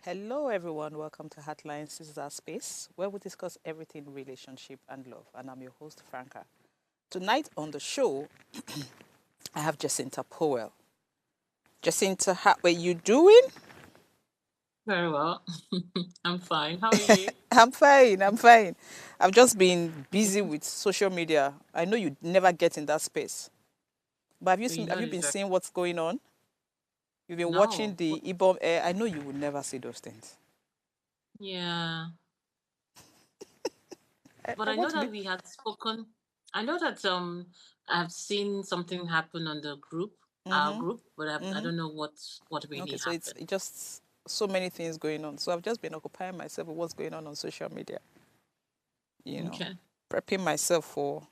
Hello, everyone. Welcome to Heartlines. This is our space where we discuss everything relationship and love. And I'm your host, Franca. Tonight on the show, I have Jacinta Powell. Jacinta, how are you doing? Very well. I'm fine. How are you? I'm fine. I'm fine. I've just been busy with social media. I know you never get in that space, but have you You seen? know Have you it's been very seeing what's going on? You've been watching no. the Ibom Air. I know you would never see those things. Yeah. But I I want know to be. that we had spoken. I know that I've seen something happen on the group, our Mm-hmm. group, but I Mm-hmm. don't know what really Okay, so it's happened. it just so many things going on. So I've just been occupying myself with what's going on social media. You know, Okay. prepping myself for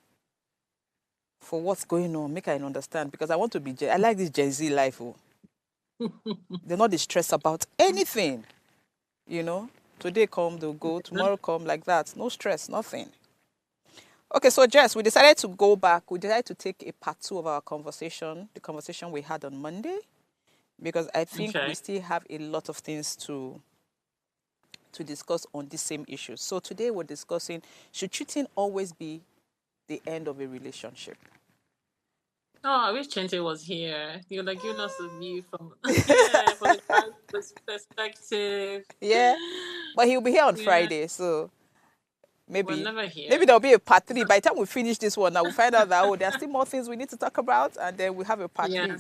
what's going on, make I understand because I want to be. I like this Gen Z life. Oh, they're not stressed about anything. You know, today come, they'll go. Tomorrow come, like that. No stress, nothing. Okay, so Jess, we decided to go back. We decided to take a part two of our conversation, the conversation we had on Monday, because I think we Okay. still have a lot of things to discuss on the same issues. So today we're discussing, should cheating always be the end of a relationship? Oh, I wish Chente was here. You're like giving us a view from yeah, from a guy's perspective. Yeah, but he'll be here on Yeah, Friday, so we're maybe never here. maybe there'll be a part three. By the time we finish this one, now we'll find out that there are still more things we need to talk about, and then we have a part Yeah.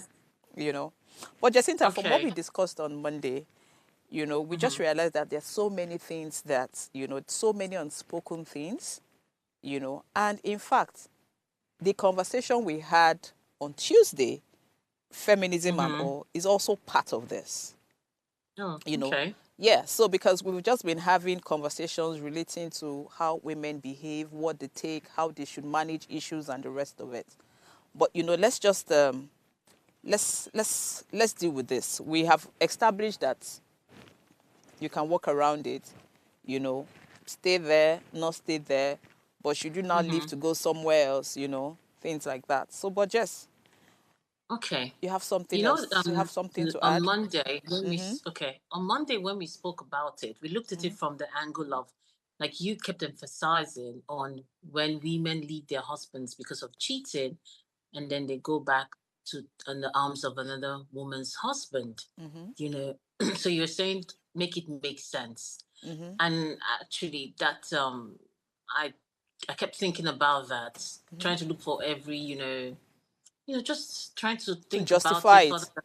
three. You know, but Jacinta, from what Okay. we discussed on Monday, we just Mm-hmm. realized that there's so many things that so many unspoken things. And in fact, the conversation we had on Tuesday, feminism and Mm-hmm. all, is also part of this. Oh, You know, okay. yeah. So because we've just been having conversations relating to how women behave, what they take, how they should manage issues, and the rest of it. But let's just let's deal with this. We have established that you can walk around it. You know, stay there, not stay there. But should you not leave Mm-hmm. to go somewhere else? Things like that. So, but Jess, Okay. you have something You know, else. You have something to on add? Monday when Mm-hmm. on Monday when we spoke about it, we looked at it from the angle of like you kept emphasizing on when women leave their husbands because of cheating, and then they go back to in the arms of another woman's husband. Mm-hmm. You know, so you're saying make it make sense, Mm-hmm. and actually that I I kept thinking about that, Mm-hmm. trying to look for every just trying to To think about justify it further. it.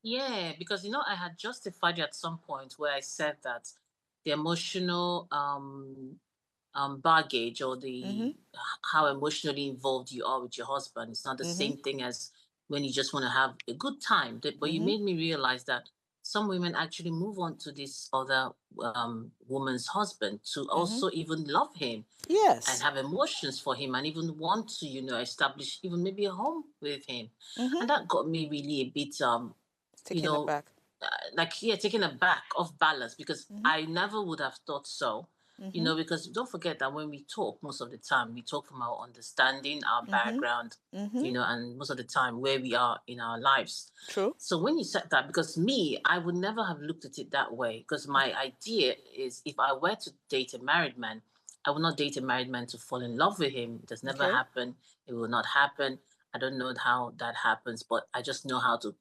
Yeah, because I had justified it at some point where I said that the emotional baggage or Mm-hmm. the how emotionally involved you are with your husband is not the Mm-hmm. same thing as when you just want to have a good time. But you Mm-hmm. made me realize that some women actually move on to this other woman's husband to Mm-hmm. also even love him and Yes. have emotions for him and even want to establish even maybe a home with him. Mm-hmm. And that got me really a bit you Taking it know back. like yeah, taken aback off balance because Mm-hmm. I never would have thought so. Mm-hmm. Because don't forget that when we talk, most of the time we talk from our understanding, our Mm-hmm. background, Mm-hmm. and most of the time where we are in our lives. True. So when you said that, because me, I would never have looked at it that way. Because my idea is if I were to date a married man, I would not date a married man to fall in love with him. It has never Okay. happened. It will not happen. I don't know how that happens, but I just know how to,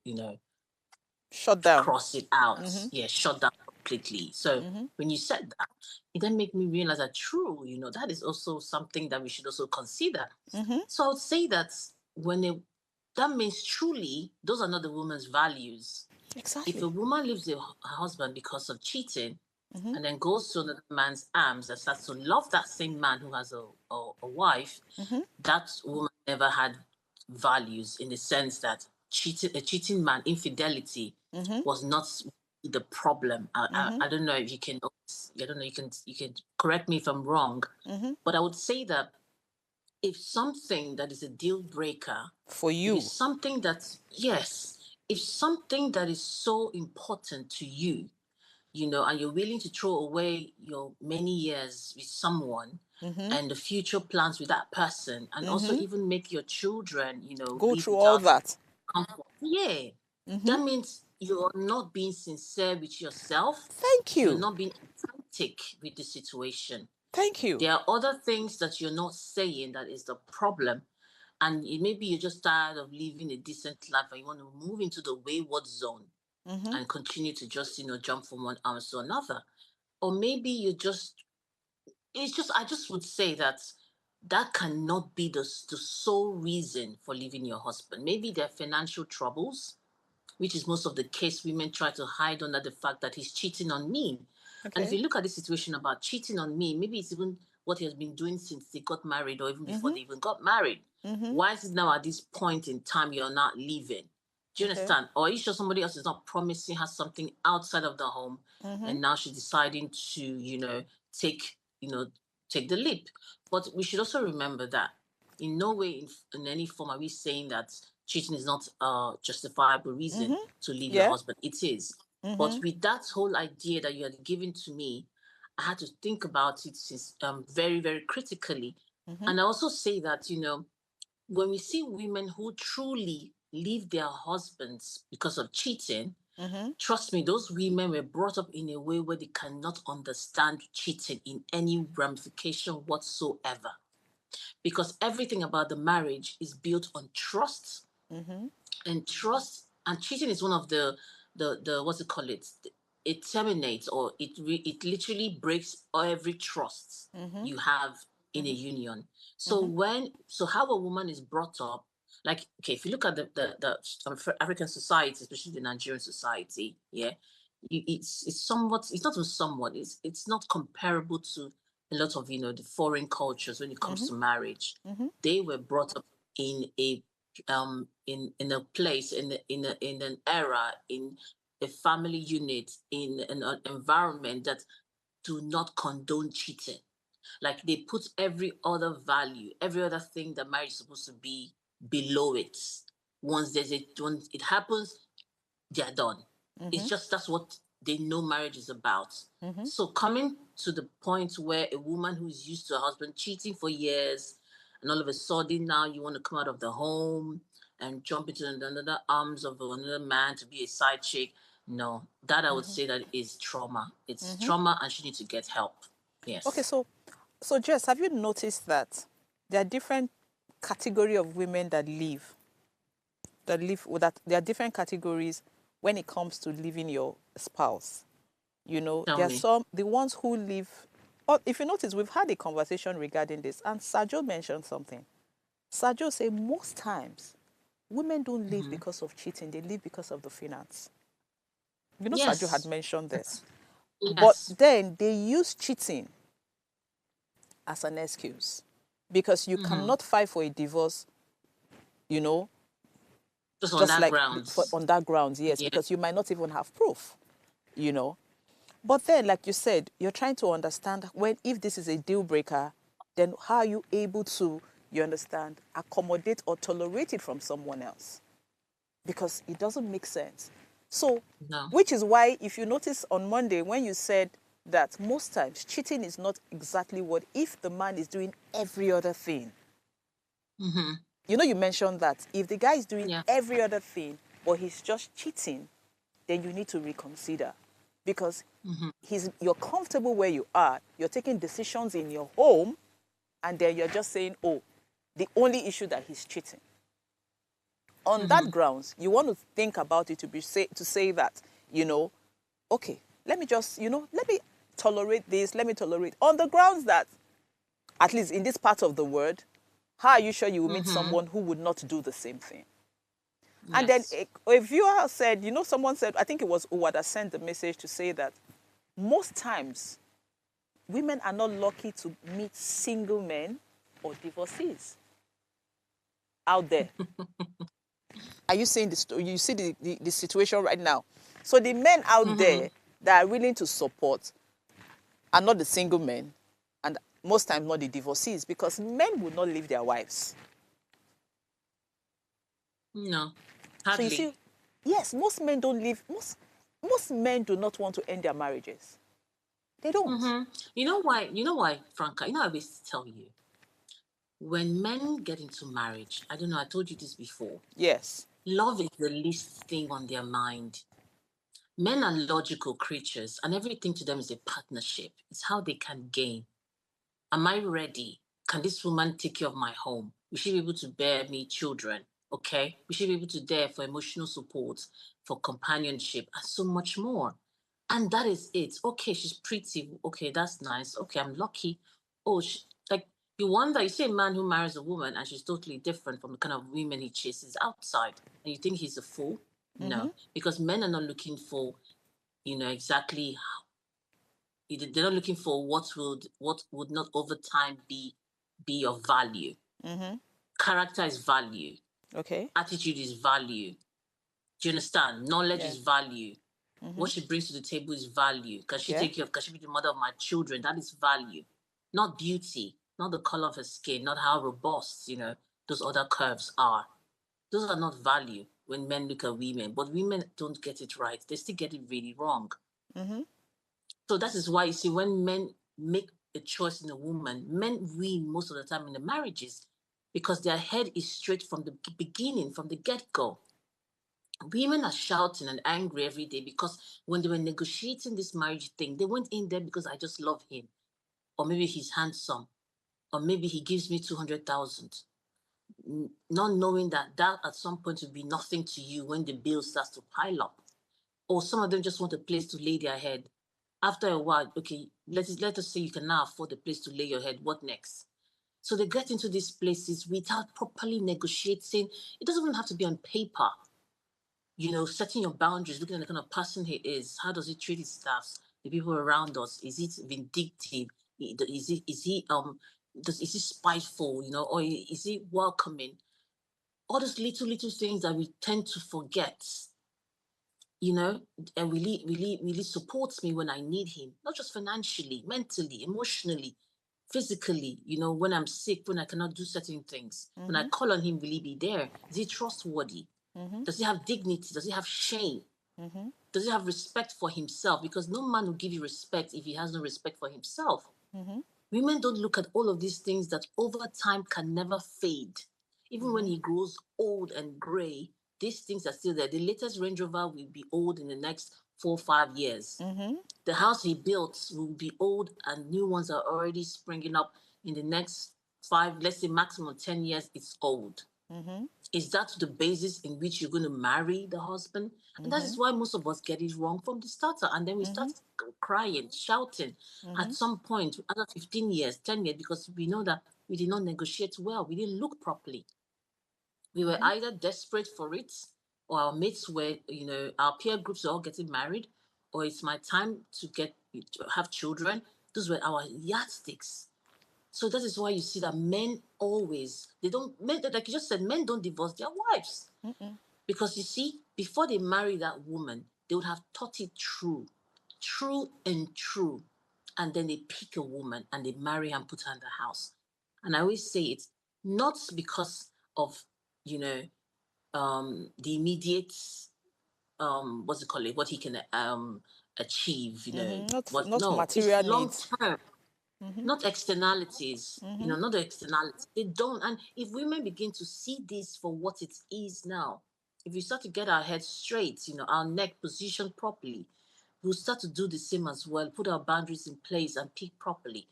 Shut down. cross it out. Mm-hmm. Yeah, shut down completely. So Mm-hmm. when you said that, it then made me realize that true, that is also something that we should also consider. Mm-hmm. So I would say that that means truly those are not the woman's values. If Exactly. a woman leaves her husband because of cheating Mm-hmm. and then goes to another man's arms and starts to love that same man who has a wife, Mm-hmm. that woman never had values in the sense that a cheating man, infidelity Mm-hmm. was not the problem. Mm-hmm. I don't know if you can, I don't know, you can correct me if I'm wrong, Mm-hmm. but I would say that if something that is a deal breaker, For if it's you. something that's, yes, if something that is so important to you, and you're willing to throw away your many years with someone Mm-hmm. and the future plans with that person, and also Mm-hmm. even make your children, Go live through all without that. comfort. Yeah, Mm-hmm. that means you're not being sincere with yourself. Thank You're you. not being authentic with the situation. Thank you. There are other things that you're not saying that is the problem. And maybe you're just tired of living a decent life and you want to move into the wayward zone Mm-hmm. and continue to just, jump from one arm to another. Or maybe I just would say that that cannot be the sole reason for leaving your husband. Maybe there are financial troubles, which is most of the case women try to hide under the fact that he's cheating on me. And if Okay. you look at the situation about cheating on me, maybe it's even what he has been doing since they got married or even before Mm-hmm. they even got married. Mm-hmm. Why is it now at this point in time you're not leaving? Do you Okay. understand? Or are you sure somebody else is not promising her something outside of the home Mm-hmm. and now she's deciding to, take, take the leap? But we should also remember that in no way, in any form, are we saying that cheating is not a justifiable reason Mm-hmm. to leave your Yeah. husband. It is. But Mm-hmm. with that whole idea that you had given to me, I had to think about it since very, very critically. Mm-hmm. And I also say that, when we see women who truly leave their husbands because of cheating, Mm-hmm. trust me, those women were brought up in a way where they cannot understand cheating in any ramification whatsoever. Because everything about the marriage is built on trust, Mm-hmm. and trust and cheating is one of the what's it called it terminates, or it literally breaks every trust Mm-hmm. you have in a Mm-hmm. union. So Mm-hmm. how a woman is brought up, like, okay, if you look at the African society, especially the Nigerian society, yeah, it's somewhat, it's not even somewhat, it's not comparable to a lot of the foreign cultures when it comes Mm-hmm. to marriage. Mm-hmm. They were brought up in a in a place, in an era, in a family unit, in an environment that do not condone cheating. Like, they put every other value, every other thing that marriage is supposed to be, below it. Once it happens, they are done. It's Mm-hmm. just, that's what they know marriage is about. Mm-hmm. So coming to the point where a woman who's used to her husband cheating for years, and all of a sudden now you want to come out of the home and jump into another arms of another man to be a side chick. No, that I would Mm-hmm. say that is trauma. It's Mm-hmm. trauma, and she needs to get help. Okay, Yes. so Jess, have you noticed that there are different category of women that there are different categories when it comes to leaving your spouse. Tell There are me. some the ones who leave. Oh, if you notice, we've had a conversation regarding this, and Sajo mentioned something. Sajo said most times women don't leave Hmm. because of cheating; they leave because of the finance. Sajo had Yes. mentioned this, but Yes. then they use cheating as an excuse because you Hmm. cannot fight for a divorce, you know, Just on just that like grounds. on that grounds, yes, Yeah. because you might not even have proof, you know. But then, like you said, you're trying to understand when, if this is a deal breaker, then how are you able to, you understand, accommodate or tolerate it from someone else? Because it doesn't make sense. So, No. which is why, if you notice on Monday, when you said that most times cheating is not exactly what, if the man is doing every other thing, Hmm. you mentioned that if the guy is doing Yeah. every other thing, but he's just cheating, then you need to reconsider because Hmm. you're comfortable where you are, you're taking decisions in your home, and then you're just saying, oh, the only issue that he's cheating. On Hmm. that grounds, you want to think about it to say that, okay, let me just, let me tolerate this, let me tolerate on the grounds that, at least in this part of the world, how are you sure you will meet Hmm. someone who would not do the same thing? And then Yes. a viewer said, someone said, I think it was Uwa that sent the message to say that most times women are not lucky to meet single men or divorcees out there. Are you seeing this? You see the situation right now. So the men out Hmm. there that are willing to support are not the single men, and most times not the divorcees, because men will not leave their wives. No. So you Hardly. see, yes, most men don't leave. Most men do not want to end their marriages. They don't. Hmm. You know why? You know why, Franca? I always tell you, when men get into marriage, I don't know, I told you this before, Yes. love is the least thing on their mind. Men are logical creatures, and everything to them is a partnership. It's how they can gain. Am I ready? Can this woman take care of my home? Will she be able to bear me children? Okay. Will she be able to there for emotional support, for companionship, and so much more? And that is it. Okay, she's pretty. Okay, that's nice. Okay, I'm lucky. Oh, like you wonder, you see a man who marries a woman and she's totally different from the kind of women he chases outside, and you think he's a fool? No, because men are not looking for, exactly, they're not looking for what would not over time be of value. Character is value. Okay. Attitude is value. Do you understand? Knowledge Yeah. is value. What she brings to the table is value. Can she Yeah. take care of? Can she be the mother of my children? That is value, not beauty, not the color of her skin, not how robust those other curves are. Those are not value when men look at women. But women don't get it right. They still get it really wrong. So that is why you see when men make a choice in a woman, men win most of the time in the marriages because their head is straight from the beginning, from the get-go. Women are shouting and angry every day because when they were negotiating this marriage thing, they went in there because I just love him, or maybe he's handsome, or maybe he gives me 200,000, not knowing that at some point will be nothing to you when the bill starts to pile up. Or some of them just want a place to lay their head. After a while, okay, let us say you can now afford a place to lay your head. What next? So they get into these places without properly negotiating. It doesn't even have to be on paper. Setting your boundaries, looking at the kind of person he is. How does he treat his staffs, the people around us? Is it vindictive? Is he spiteful? Or is he welcoming? All those little things that we tend to forget. And really supports me when I need him, not just financially, mentally, emotionally, physically, when I'm sick, when I cannot do certain things. When I call on him, will he be there? Is he trustworthy? Does he have dignity? Does he have shame? Does he have respect for himself? Because no man will give you respect if he has no respect for himself. Women don't look at all of these things that over time can never fade. Even when he grows old and gray, these things are still there. The latest Range Rover will be old in the next 4 or 5 years. The house he built will be old and new ones are already springing up in the next 5, let's say maximum 10 years, it's old. Is that the basis in which you're going to marry the husband? And that is why most of us get it wrong from the starter. And then we start crying, shouting at some point, after 15 years, 10 years, because we know that we did not negotiate well. We didn't look properly. We were either desperate for it, or our mates were, our peer groups were all getting married, or it's my time to have children. Those were our yardsticks. So that is why you see that men always, men, like you just said, men don't divorce their wives. Because you see, before they marry that woman, they would have thought it true and true. And then they pick a woman and they marry her and put her in the house. And I always say it's not because of, the immediate, what's it called, what he can achieve, Not no, it's material long needs. term. Not externalities, not the externalities. They don't. And if women begin to see this for what it is now, if we start to get our heads straight, our neck positioned properly, we'll start to do the same as well, put our boundaries in place and pick properly.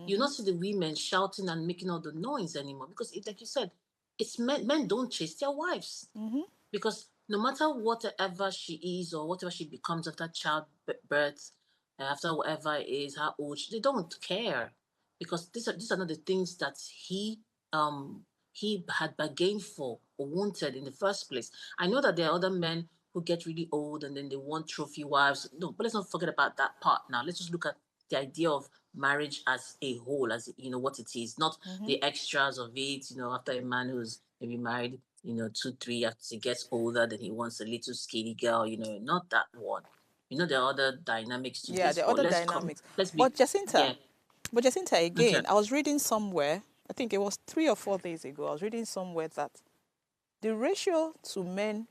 You'll not see the women shouting and making all the noise anymore because, like you said, it's men don't chase their wives. Because no matter whatever she is or whatever she becomes after childbirth, after whatever it is, how old, they don't care. Because these are not the things that he had bargained for or wanted in the first place. I know that there are other men who get really old and then they want trophy wives. No, but let's not forget about that part now. Let's just look at the idea of marriage as a whole, as what it is, not the extras of it. After a man who's maybe married, 2, 3, after he gets older, then he wants a little skinny girl. Not that one. There are other dynamics to Yeah, this, the but other dynamics. let's But be, Jacinta, yeah, okay. again, I was reading somewhere, I think it was 3 or 4 days ago, I was reading somewhere that the ratio to men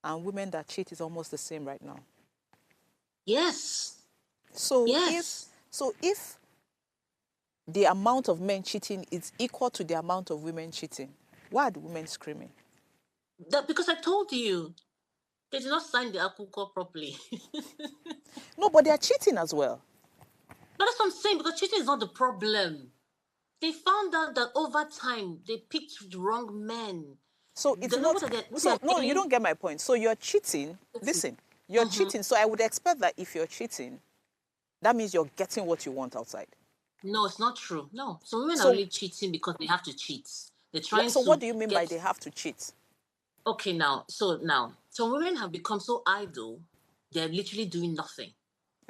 and women that cheat is almost the same right now. Yes, So if yes. so if the amount of men cheating is equal to the amount of women cheating, why are the women screaming? Because I told you, They did not sign the akuko properly. No, but they are cheating as well. But that's what I'm saying, because cheating is not the problem. They found out that over time they picked the wrong men. So it's They know not. what they So are no, you saying. don't get my point. So you're cheating. Listen, you're cheating. So I would expect that if you're cheating, that means you're getting what you want outside. No, it's not true. No. So women are So really cheating because they have to cheat. They're what? trying So what to do you mean by get. they have to cheat? Okay, now, some women have become so idle, they're literally doing nothing.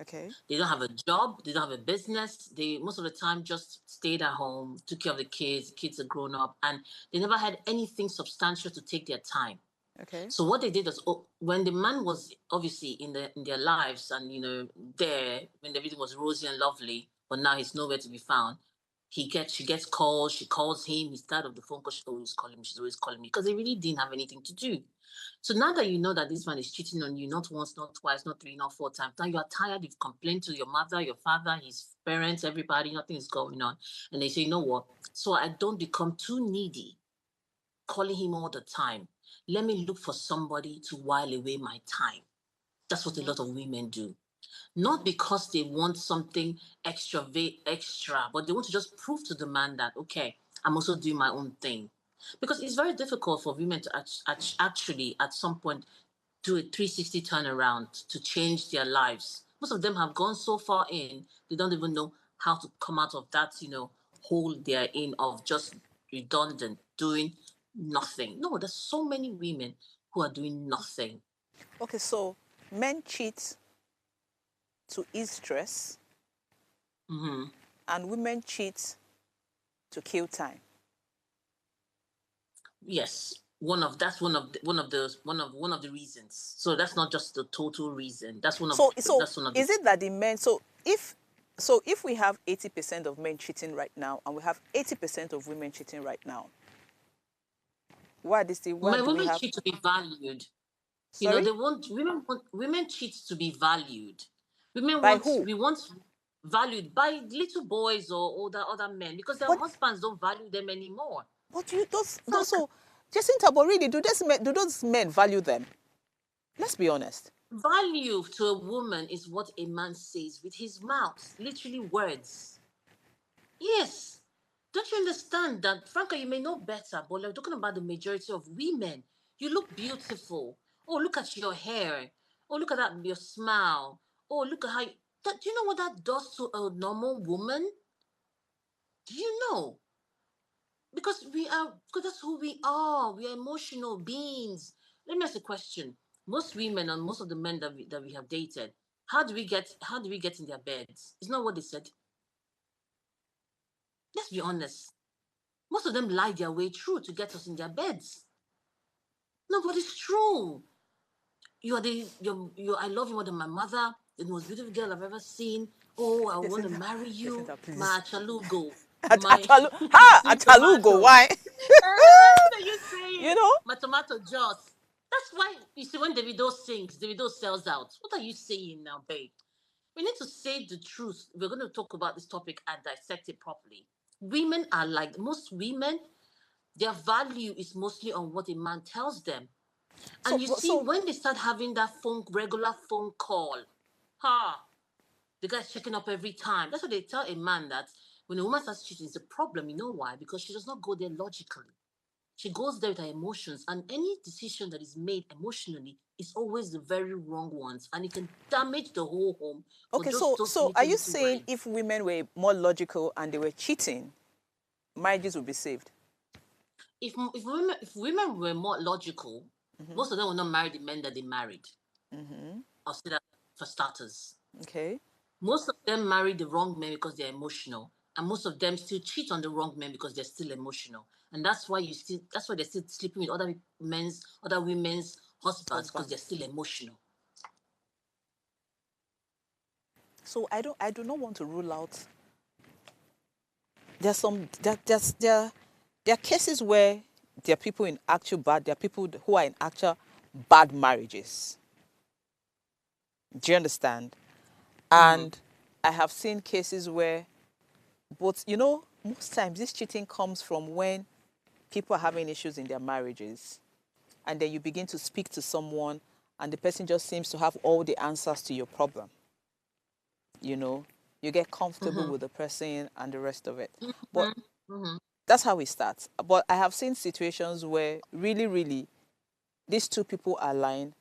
Okay. They don't have a job, they don't have a business. They most of the time just stayed at home, took care of the kids are grown up, and they never had anything substantial to take their time. Okay. So what they did was, when the man was obviously in their lives, and there when everything was rosy and lovely, but now he's nowhere to be found. She gets calls, she calls him, he's tired of the phone call, she's always calling me, because they really didn't have anything to do. So now that you know that this man is cheating on you, not once, not twice, not three, not four times, now you are tired, you've complained to your mother, your father, his parents, everybody, nothing is going on. And they say, you know what? So I don't become too needy, calling him all the time. Let me look for somebody to while away my time. That's what a Mm-hmm. lot of women do. Not because they want something extra, but they want to just prove to the man that, okay, I'm also doing my own thing. Because it's very difficult for women to actually, at some point, do a 360 turnaround to change their lives. Most of them have gone so far in, they don't even know how to come out of that, hole they're in, of just redundant, doing nothing. No, there's so many women who are doing nothing. Okay. So men cheat to ease stress, Hmm. and women cheat to kill time. Yes, one of the reasons. So that's not just the total reason. So That's one of the. is it that the men? So if we have 80% of men cheating right now, and we have 80% of women cheating right now, why My do we women have? cheat to be valued. Sorry, They want women cheat to be valued. by who? We want valued by little boys or older other men, because their But husbands don't value them anymore. but you those Some so Jacinta, but really, do those men value them? Let's be honest. value to a woman is what a man says with his mouth, literally words. Yes. Don't you understand that, Franca, you may know better, but we're talking about the majority of women. You look beautiful. Oh, look at your hair. Oh, look at that, your smile. Oh, look at how do you know what that does to a normal woman? Do you know? Because that's who we are. We are emotional beings. Let me ask a question. Most women and most of the men that we have dated, how do we get in their beds? It's not what they said. Let's be honest. Most of them lie their way through to get us in their beds. No, but it's true. I love you more than my mother, the most beautiful girl I've ever seen. Oh, I want to Jacinta, marry you. Jacinta, please. My chalugo. My Atalu, my ha, sweet Atalugo, tomato. why? What are you You saying? know? My tomato juice. That's why you see, when Davido sings, Davido sells out. What are you saying now, babe? We need to say the truth. We're going to talk about this topic and dissect it properly. Women are like most women, their value is mostly on what a man tells them. And So you see, so when they start having that regular phone call, ha, the guy's checking up every time. That's what they tell a man, that when a woman starts cheating, it's a problem. You know why? Because she does not go there logically. She goes there with her emotions, and any decision that is made emotionally is always the very wrong ones, and it can damage the whole home for okay, just those so are little you little saying if words. women were more logical and they were cheating, marriages would be saved? If women were more logical, Mm-hmm. most of them will not marry the men that they married. Mm-hmm. I'll say that for starters. Okay. Most of them marry the wrong men because they're emotional, and most of them still cheat on the wrong men because they're still emotional. And that's why they're still sleeping with other women's husbands, because they're Husbands. still emotional. So I do not want to rule out. There's some there are cases where there are people in actual bad. There are people who are in actual bad marriages. Do you understand? Mm-hmm. And I have seen cases where, but most times this cheating comes from when people are having issues in their marriages, and then you begin to speak to someone, and the person just seems to have all the answers to your problem. You get comfortable with the person and the rest of it. But that's how it starts. But I have seen situations where really, really, these two people align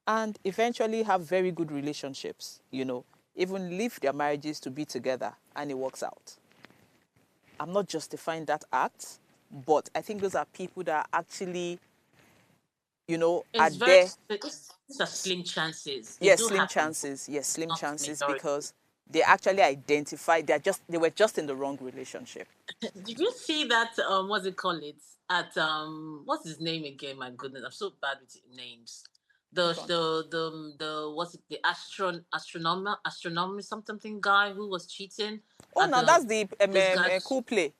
and eventually have very good relationships, even leave their marriages to be together, and it works out. I'm not justifying that act, but I think those are people that actually, are It's very, there. it's a slim chances. They Yes, do slim happen, chances. Yes, slim not chances, majority. because they actually identify they were just in the wrong relationship. Did you see that? What's it called? It at what's his name again? My goodness, I'm so bad with names. The Which one? what's it? The astronomer something guy who was cheating Oh, at now the that's the this guy's cool play.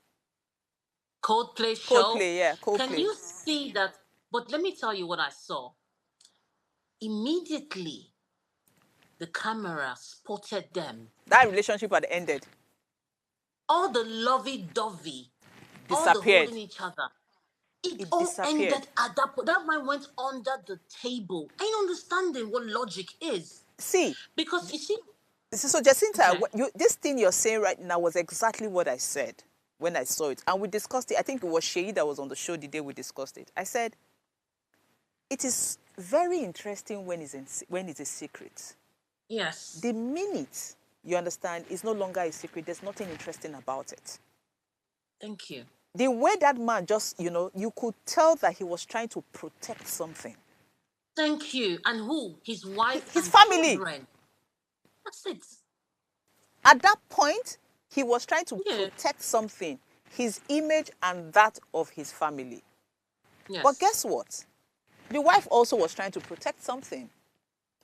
Coldplay show. Coldplay, yeah, Can Coldplay. you see that? But let me tell you what I saw. Immediately, the camera spotted them. That relationship had ended, All the lovey-dovey, all the disappeared. holding each other. It It all disappeared. ended at that point. That man went under the table. Ain't understanding what logic is. See, Because you see, so Jacinta, okay, this thing you're saying right now was exactly what I said when I saw it. And we discussed it. I think it was Shay that was on the show the day we discussed it. I said, it is very interesting when it's a secret. yes, The minute you understand it's no longer a secret, there's nothing interesting about it. thank you. The way that man just, you could tell that he was trying to protect something. Thank you. And who? His wife His and family. children. That's it. At that point, he was trying to Yeah. protect something, his image and that of his family. Yes. But guess what? The wife also was trying to protect something.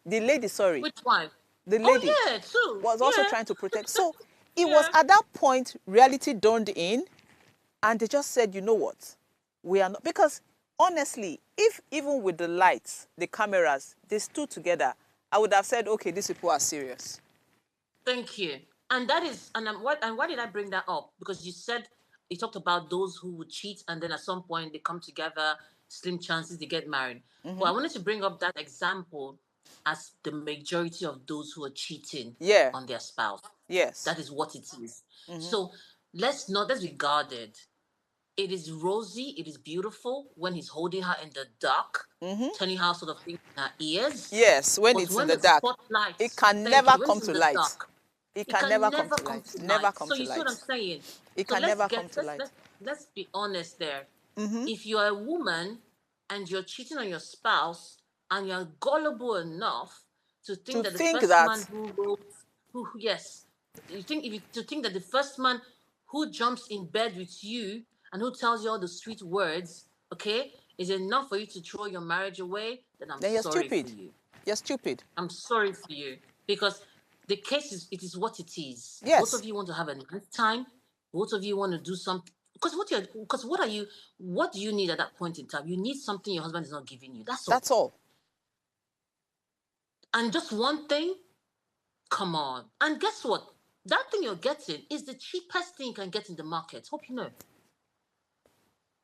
The lady, sorry. Which wife? The Oh lady yeah, too. was also trying to protect. So it was Yeah. at that point reality dawned in, and they just said, you know what? We are not, because honestly, if even with the lights, the cameras, they stood together, I would have said, okay, these people are serious. Thank you. And that is, why did I bring that up? Because you talked about those who would cheat and then at some point they come together, slim chances they get married. But I wanted to bring up that example as the majority of those who are cheating Yeah. on their spouse. Yes. That is what it is. So let's be guarded. It is rosy, it is beautiful when he's holding her in the dark, telling her sort of things in her ears. Yes, when But it's in when the the dark, spotlight, it can thank never you, when come it's to in the light. dark, It it can never can come never to come light. to Never light. come So to you see what I'm light. saying? It So can never come to let's light. let's be honest there. If you're a woman and you're cheating on your spouse and you're gullible enough to To think that the think first man that, who wrote, who yes, you think if you to think that the first man who jumps in bed with you and who tells you all the sweet words, okay, is enough for you to throw your marriage away, then I'm then you're sorry for stupid. you. You're stupid. I'm sorry for you because the case is it is what it is. Both Yes, of you want to have a nice time. Both of you want to do something. Because what do you need at that point in time? You need something your husband is not giving you. That's all. that's all. And just one thing, come on. And guess what? That thing you're getting is the cheapest thing you can get in the market. Hope you know.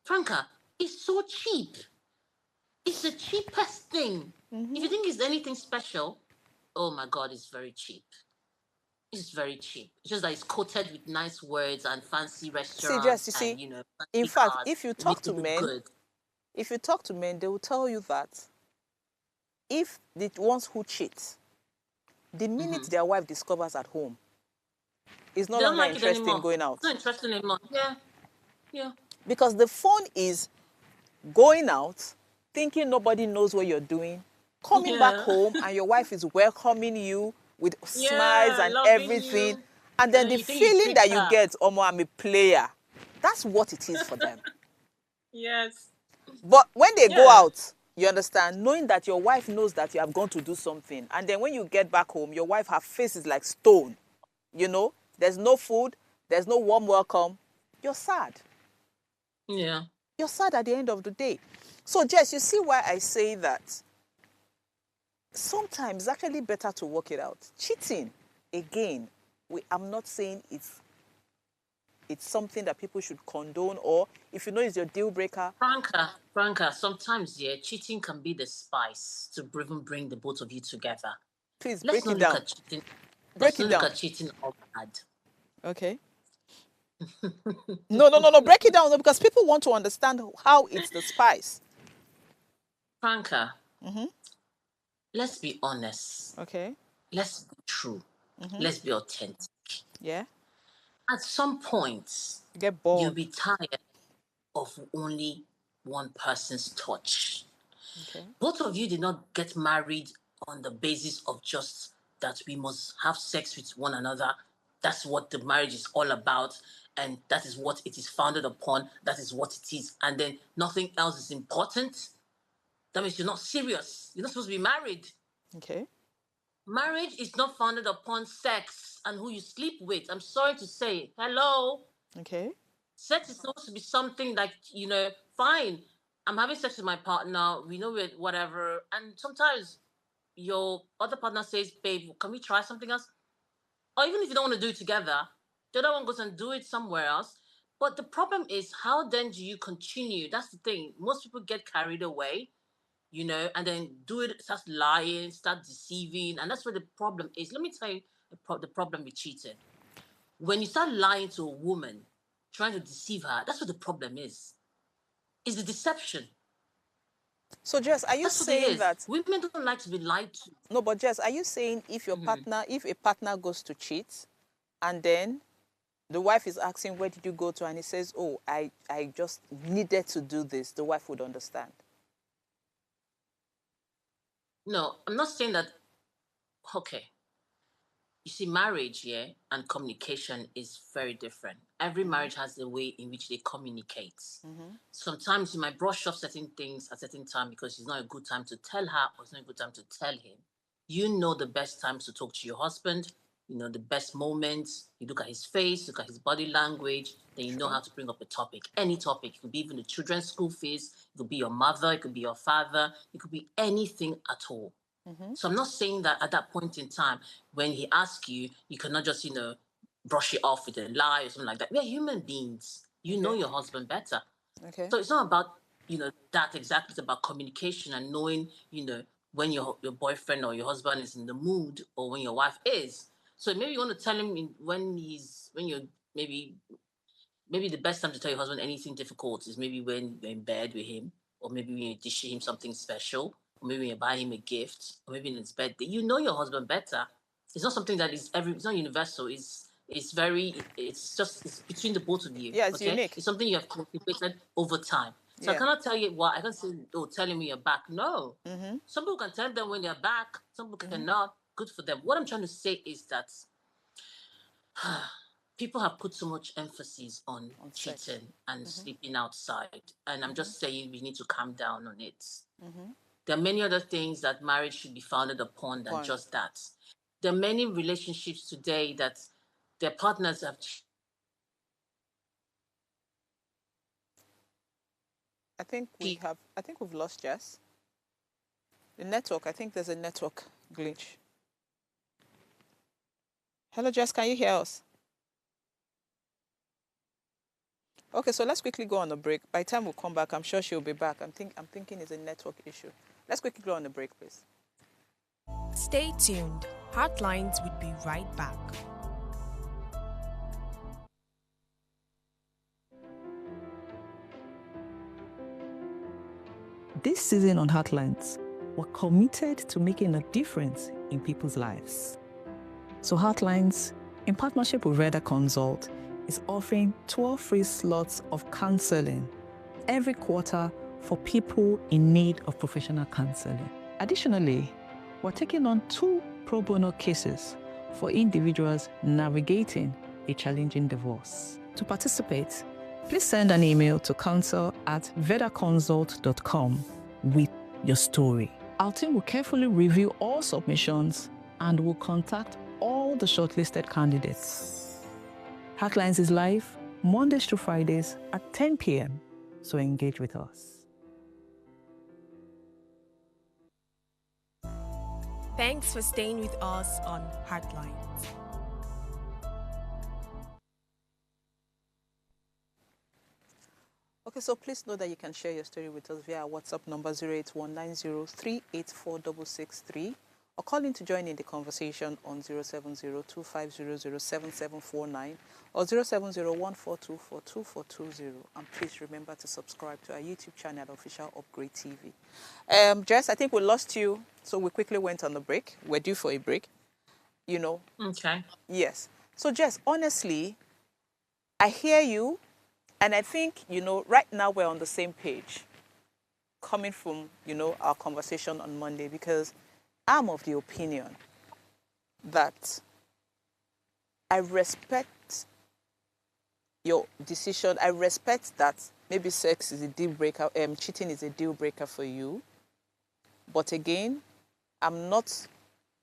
Franca, it's so cheap. It's the cheapest thing. If you think it's anything special, oh my God, it's very cheap. It's very cheap. It's just that it's coated with nice words and fancy See, Jess, restaurants you and see, in fancy fact, cars. if you It talk makes to you look men, good. they will tell you that if the ones who cheat, the minute their wife discovers at home, it's no They don't longer like it interesting anymore. going out. It's not interesting anymore. Yeah, yeah. Because the phone is going out, thinking nobody knows what you're doing, coming back Yeah. home, and your wife is welcoming you with smiles Yeah, and loving everything. you. And And then then the you think you feeling tricked that you her. get, I'm a player. That's what it is for them. Yes. But when they go Yeah. out, you understand, knowing that your wife knows that you have gone to do something. And then when you get back home, your wife, her face is like stone. There's no food, there's no warm welcome. You're sad. Yeah. You're sad at the end of the day. So, Jess, you see why I say that sometimes it's actually better to work it out. Cheating, again, I'm not saying it's something that people should condone, or if you know it's your deal breaker? Franca, sometimes, yeah, cheating can be the spice to even bring the both of you together. Please Let's break not it look down. at cheating. Break Let's it not look down. at cheating all bad. Okay. No. Break it down, no, because people want to understand how it's the spice. Franca, let's be honest. Okay. Let's be true. Let's be authentic. Yeah. At some point, Get you'll bored. be tired of only one person's touch. Okay. Both of you did not get married on the basis of just that we must have sex with one another. That's what the marriage is all about. And that is what it is founded upon. That is what it is. And then nothing else is important. That means you're not serious. You're not supposed to be married. Okay. Marriage is not founded upon sex and who you sleep with. I'm sorry to say. Hello? Okay. Sex is supposed to be something like, fine. I'm having sex with my partner. We know it, whatever. And sometimes your other partner says, babe, can we try something else? Or even if you don't want to do it together, the other one goes and do it somewhere else. But the problem is, how then do you continue? That's the thing. Most people get carried away, and then do it, start lying, start deceiving. And that's where the problem is. Let me tell you the problem with cheating. When you start lying to a woman, trying to deceive her, that's what the problem is. It's the deception. So, Jess, are you That's what it saying is. that? Women don't like to be lied to. No, but Jess, are you saying if your partner, if a partner goes to cheat, and then the wife is asking, where did you go to? And he says, oh, I just needed to do this, the wife would understand? No, I'm not saying that. Okay. You see, marriage, yeah, and communication is very different. Every marriage has the way in which they communicate. Sometimes you might brush off certain things at certain time because it's not a good time to tell her or it's not a good time to tell him. You know the best times to talk to your husband. You know the best moments. You look at his face, look at his body language. Then you know how to bring up a topic. Any topic. It could be even the children's school fees. It could be your mother. It could be your father. It could be anything at all. So I'm not saying that at that point in time, when he asks you, you cannot just, brush it off with a lie or something like that. We're human beings. You know Okay. your husband better. Okay. So it's not about, that exactly. It's about communication and knowing, when your boyfriend or your husband is in the mood or when your wife is. So maybe you want to tell him when you're maybe the best time to tell your husband anything difficult is maybe when you're in bed with him, or maybe when you're dishing him something special, or maybe when you buy him a gift, or maybe in his birthday. You know your husband better. It's not something that is it's not universal. It's between the both of you. Yeah, it's Okay? unique. It's something you have cultivated over time. So I Yeah. cannot tell you what I can't say, oh, telling me you're back. No. Some people can tell them when they're back, some people cannot. Good for them. What I'm trying to say is that people have put so much emphasis on On sex. cheating and sleeping outside. And I'm just saying we need to calm down on it. There are many other things that marriage should be founded upon than just that. There are many relationships today that their partners have. I think we've lost Jess. The network, I think there's a network glitch. Hello, Jess, can you hear us? Okay, so let's quickly go on a break. By the time we come back, I'm sure she'll be back. I'm thinking it's a network issue. Let's quickly go on a break, please. Stay tuned. Heartlines will be right back. This season on Heartlines, we're committed to making a difference in people's lives. So Heartlines, in partnership with Reda Consult, is offering 12 free slots of counseling every quarter for people in need of professional counseling. Additionally, we're taking on 2 pro bono cases for individuals navigating a challenging divorce. To participate, please send an email to counsel@vedaconsult.com with your story. Our team will carefully review all submissions and will contact all the shortlisted candidates. Heartlines is live Mondays to Fridays at 10 p.m. So engage with us. Thanks for staying with us on Heartlines. Okay, so please know that you can share your story with us via our WhatsApp number 08190384663 or call in to join in the conversation on 07025007749 or 07014242420. And please remember to subscribe to our YouTube channel, Official Upgrade TV. Jess, I think we lost you, so we quickly went on a break. We're due for a break, you know. Okay. Yes. So, Jess, honestly, I hear you. And I think, right now we're on the same page coming from, our conversation on Monday, because I'm of the opinion that I respect your decision. I respect that maybe sex is a deal breaker, cheating is a deal breaker for you. But again, I'm not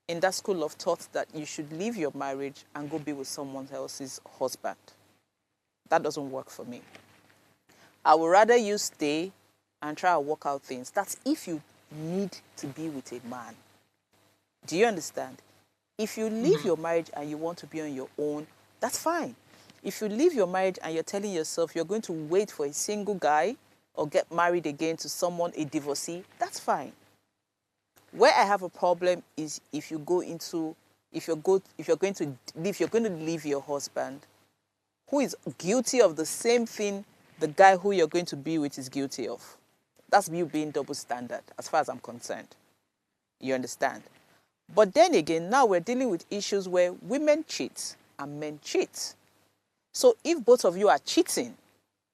in that school of thought that you should leave your marriage and go be with someone else's husband. That doesn't work for me. I would rather you stay and try to work out things. That's if you need to be with a man. Do you understand? If you leave your marriage and you want to be on your own, that's fine. If you leave your marriage and you're telling yourself you're going to wait for a single guy or get married again to someone, a divorcee, that's fine. Where I have a problem is if you're going to leave your husband who is guilty of the same thing the guy who you're going to be with is guilty of. That's you being double standard, as far as I'm concerned. You understand? But then again, now we're dealing with issues where women cheat and men cheat. So if both of you are cheating,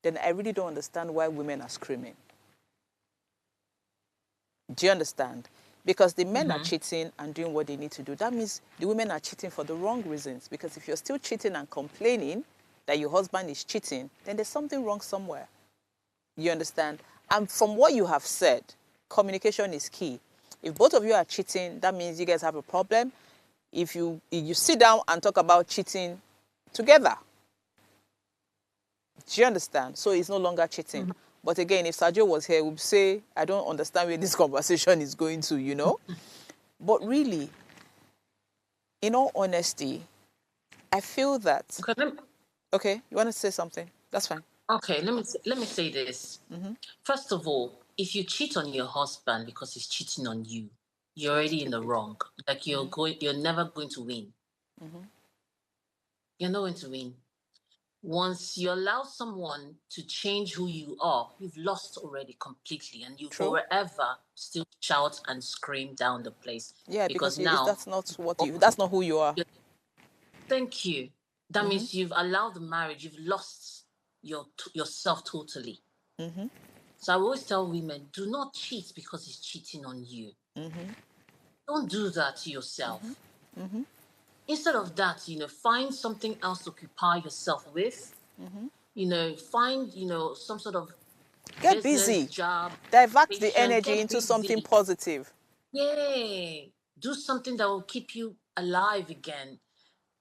then I really don't understand why women are screaming. Do you understand? Because the men are cheating and doing what they need to do. That means the women are cheating for the wrong reasons. Because if you're still cheating and complaining that your husband is cheating, then there's something wrong somewhere. You understand? And from what you have said, communication is key. If both of you are cheating, that means you guys have a problem. If you sit down and talk about cheating together. Do you understand? So it's no longer cheating. But again, if Sergio was here, we'd say, I don't understand where this conversation is going to, But really, in all honesty, I feel that... Okay, you want to say something? That's fine. Okay, let me say this. First of all, if you cheat on your husband because he's cheating on you, you're already in the wrong. Like you're never going to win. You're not going to win. Once you allow someone to change who you are, you've lost already completely, and you forever still shout and scream down the place. Yeah, because now that's not who you are. Thank you. That means you've allowed the marriage, you've lost yourself totally. So I always tell women, do not cheat because he's cheating on you. Don't do that to yourself. Instead of that, find something else to occupy yourself with. Find, some sort of get business, busy, job, divert the energy into something positive. Yeah, do something that will keep you alive again.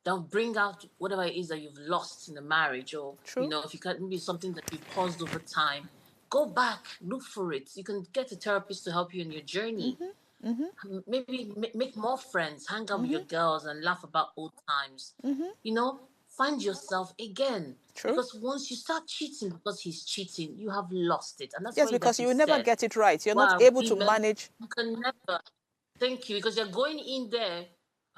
That will bring out whatever it is that you've lost in the marriage, or if you can, maybe something that you paused over time, go back, look for it. You can get a therapist to help you in your journey. Maybe make more friends, hang out with your girls, and laugh about old times. Find yourself again. Because once you start cheating because he's cheating, you have lost it, and that's why because you will never get it right. You're not able to manage. You can never. Thank you, because you're going in there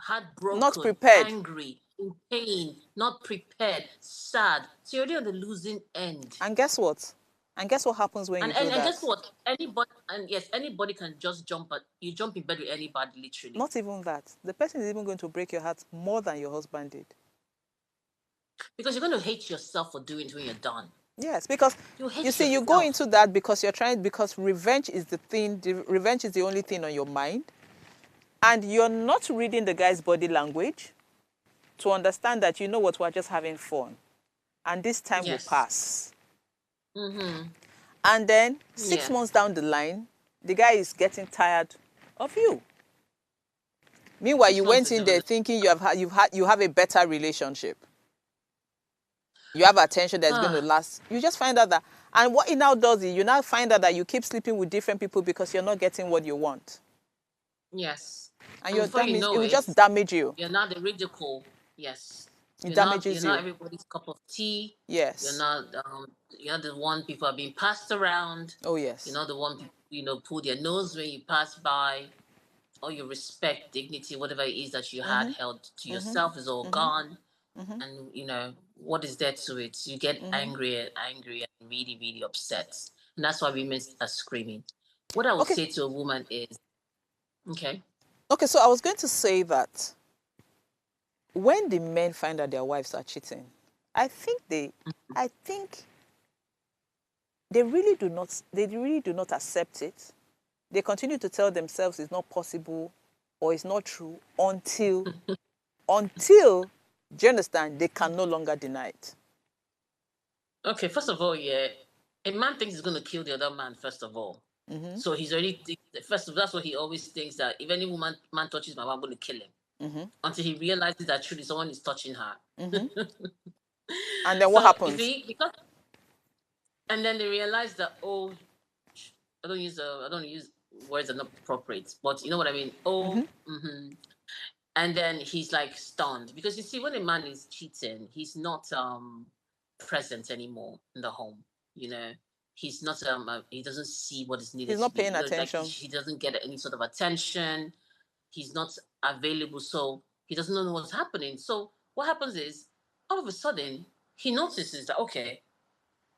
heartbroken, not prepared, angry, in pain, not prepared, sad. So you're already on the losing end. And guess what? Happens when you do that? And guess what? Anybody can just jump in bed with anybody, literally. Not even that. The person is even going to break your heart more than your husband did. Because you're going to hate yourself for doing it when you're done. Yes, because you see, you go into that because because revenge is the thing. Revenge is the only thing on your mind. And you're not reading the guy's body language to understand that, we're just having fun. And this time will pass. And then 6 months down the line, the guy is getting tired of you. Meanwhile, you went in there thinking you have a better relationship. You have attention that's going to last. You just find out that, and what it now does is you now find out that you keep sleeping with different people because you're not getting what you want. Yes. And it will just damage you. You're not the ridicule. Yes. It You're damages not you. everybody's cup of tea. Yes. You're not the one people are being passed around. Oh, You're yes. not the one people, pull their nose when you pass by. All your respect, dignity, whatever it is that you had held to yourself is all gone. And what is there to it? You get angry and really, really upset. And that's why women are screaming. What I would Okay. say to a woman is, okay. Okay, so I was going to say that when the men find out their wives are cheating, I think they really do not accept it. They continue to tell themselves it's not possible or it's not true until do you understand, they can no longer deny it. Okay, first of all, yeah, a man thinks he's going to kill the other man, first of all. So he's already, first of all, that's what he always thinks, that if any man touches my wife, I'm going to kill him. Until he realizes that truly someone is touching her. And then what So, you happens? see, and then they realize that, I don't use words that are not appropriate, but you know what I mean? And then he's like stunned, because you see, when a man is cheating, he's not present anymore in the home. He's not he doesn't see what is needed He's to not be. paying Like attention. he doesn't get any sort of attention. He's not available, so he doesn't know what's happening. So what happens is, all of a sudden, he notices that, okay,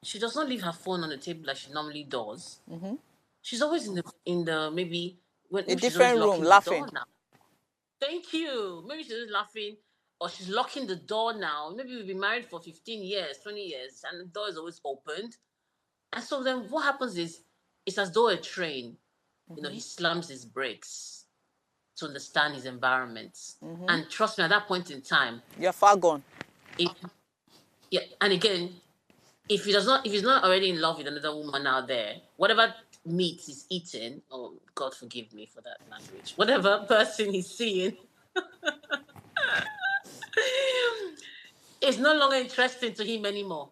she does not leave her phone on the table like she normally does. She's always in the maybe when A maybe she's always different room, locking the laughing. door now. Thank you. Maybe she's always laughing, or she's locking the door now. Maybe we've been married for 15 years, 20 years, and the door is always opened. And so then what happens is, it's as though a train, he slams his brakes to understand his environment. And trust me, at that point in time, You're far gone. and again, if he's not already in love with another woman out there, whatever meat he's eating, oh God forgive me for that language, whatever person he's seeing, it's no longer interesting to him anymore.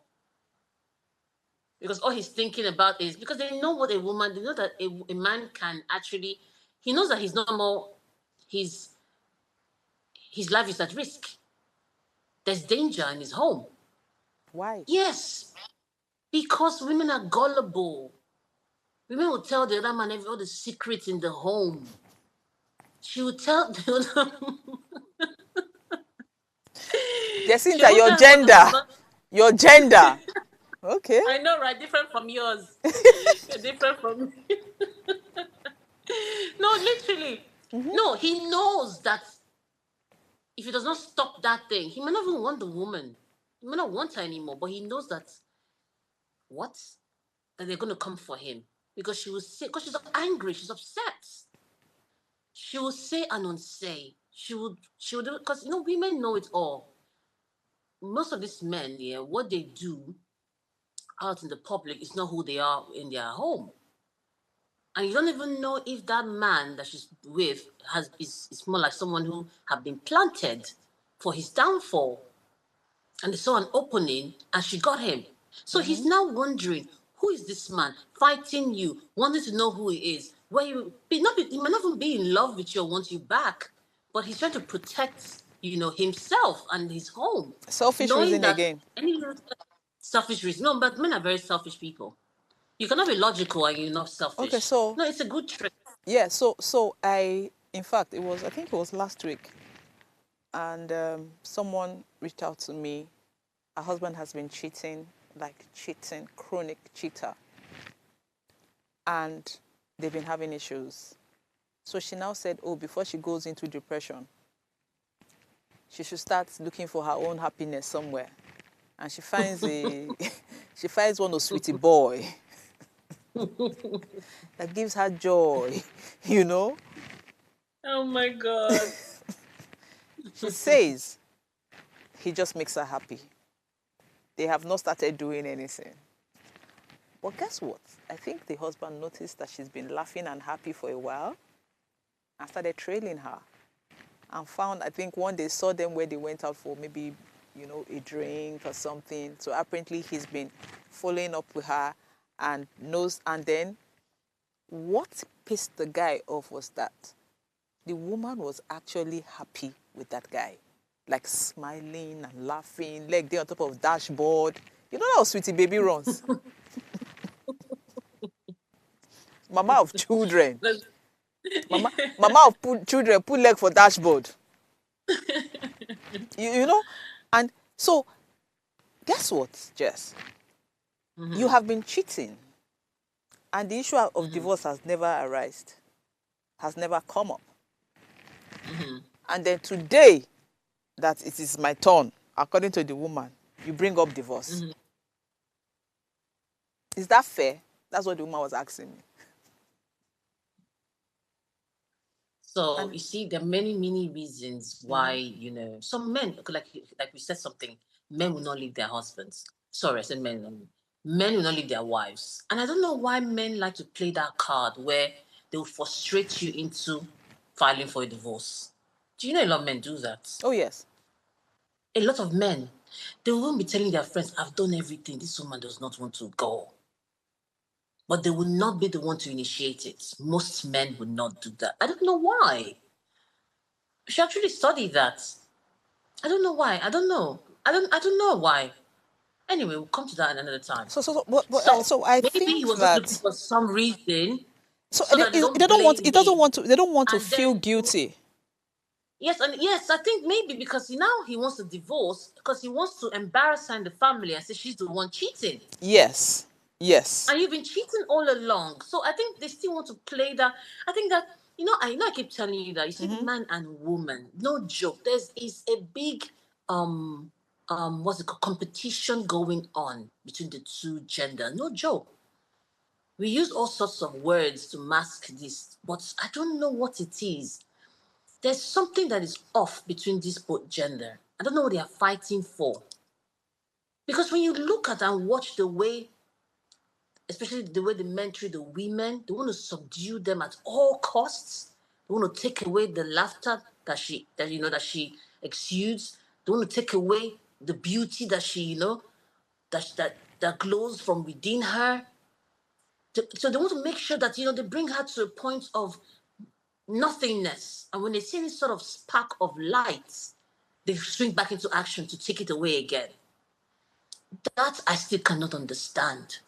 Because all he's thinking about is, because they know what they know that a man can actually, he knows that he's no more, his life is at risk. There's danger in his home. Why? Yes, because women are gullible. Women will tell the other man all the secrets in the home. She will tell the other. There seems that your gender. Okay. I know, right? Different from yours. You're different from me. No, literally. No, he knows that if he does not stop that thing, he may not even want the woman. He may not want her anymore, but he knows that that they're going to come for him, because she will say, because she's angry, she's upset. She will say and unsay. She would do, because women know it all. Most of these men, yeah, what they do out in the public is not who they are in their home. And you don't even know if that man that she's with is more like someone who have been planted for his downfall. And they saw an opening and she got him. So he's now wondering, who is this man fighting you, wanting to know who he is? He might not even be in love with you or want you back, but he's trying to protect, himself and his home. Selfish Knowing reason that again. any selfish reason. No, but men are very selfish people. You cannot be logical and you're not selfish. Okay, so no, it's a good trick. yeah, so in fact, I think it was last week, and someone reached out to me. Her husband has been cheating, chronic cheater, and they've been having issues. So she now said, before she goes into depression, she should start looking for her own happiness somewhere, and she finds she finds one of sweetie boy that gives her joy, Oh my God. She says he just makes her happy. They have not started doing anything. But guess what? I think the husband noticed that she's been laughing and happy for a while and started trailing her. And found, I think one day saw them where they went out for maybe, a drink or something. So apparently he's been following up with her and knows. And then what pissed the guy off was that the woman was actually happy with that guy. like smiling and laughing, leg there on top of dashboard. You know how sweetie baby runs? Mama of children. Mama of children put leg for dashboard. You know? And so, guess what, Jess? You have been cheating. And the issue of divorce has never arisen, has never come up. And then today, that it is my turn, according to the woman, you bring up divorce. Is that fair? That's what the woman was asking me. So you see, there are many reasons why, you know, some men, like we said something, men will not leave their husbands. Sorry, I said men only. Men will not leave their wives. And I don't know why men like to play that card where they will frustrate you into filing for a divorce. Do you know a lot of men do that? Oh, yes. A lot of men, they won't be telling their friends, I've done everything. This woman does not want to go. But they will not be the one to initiate it. Most men would not do that. I don't know why. We should actually study that. I don't know why. I don't know. I don't know why. Anyway, we'll come to that another time. So I maybe think he was that looking for some reason so that they don't they don't want to And feel then- guilty. Yes, and yes, I think maybe because now he wants to divorce because he wants to embarrass her in the family and say she's the one cheating. Yes. And you've been cheating all along. So I think they still want to play that. I think that, I keep telling you that, you see, man and woman, no joke. Is a big, what's it called, competition going on between the two gender. No joke. We use all sorts of words to mask this, but I don't know what it is. There's something that is off between this both gender. I don't know what they are fighting for. Because when you look at and watch the way, especially the way the men treat the women, they want to subdue them at all costs. They want to take away the laughter that she exudes. They want to take away the beauty that she, that glows from within her. So they want to make sure that, they bring her to a point of nothingness. And when they see any sort of spark of light, they swing back into action to take it away again. That I still cannot understand.